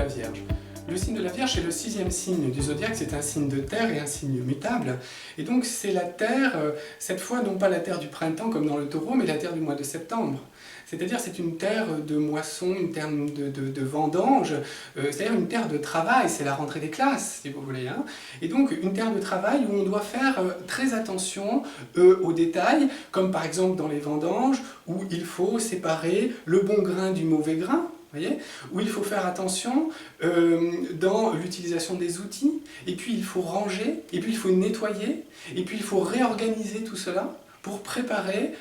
la Vierge. Le signe de la Vierge, c'est le 6e signe du zodiaque, c'est un signe de terre et un signe mutable. Et donc c'est la terre, cette fois non pas la terre du printemps comme dans le taureau, mais la terre du mois de septembre. C'est-à-dire c'est une terre de moisson, une terre de vendange, c'est-à-dire une terre de travail, c'est la rentrée des classes, si vous voulez. Hein. Et donc une terre de travail où on doit faire très attention aux détails, comme par exemple dans les vendanges, où il faut séparer le bon grain du mauvais grain. Voyez, où il faut faire attention dans l'utilisation des outils, et puis il faut ranger, et puis il faut nettoyer, et puis il faut réorganiser tout cela pour préparer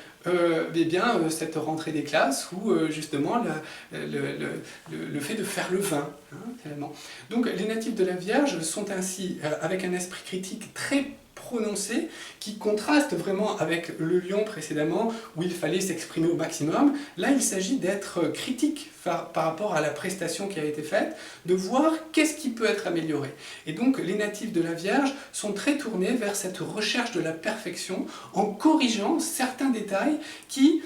cette rentrée des classes ou justement le fait de faire le vin. Hein, finalement. Donc les natifs de la Vierge sont ainsi avec un esprit critique très prononcé qui contraste vraiment avec le lion précédemment où il fallait s'exprimer au maximum. Là, il s'agit d'être critique par rapport à la prestation qui a été faite, de voir qu'est-ce qui peut être amélioré. Et donc, les natifs de la Vierge sont très tournés vers cette recherche de la perfection en corrigeant certains détails qui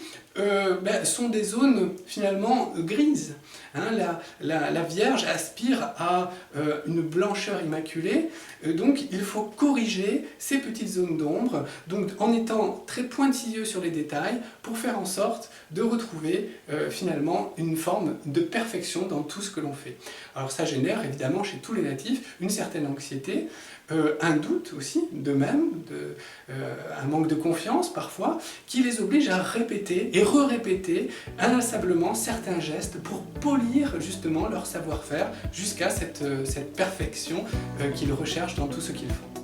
sont des zones finalement grises. Hein, la Vierge aspire à une blancheur immaculée, donc il faut corriger ces petites zones d'ombre, donc en étant très pointilleux sur les détails pour faire en sorte de retrouver finalement une forme de perfection dans tout ce que l'on fait. Alors ça génère évidemment chez tous les natifs une certaine anxiété, un doute aussi d'eux-mêmes, un manque de confiance parfois, qui les oblige à répéter et re-répéter inlassablement certains gestes pour polir justement leur savoir-faire jusqu'à cette perfection qu'ils recherchent dans tout ce qu'ils font.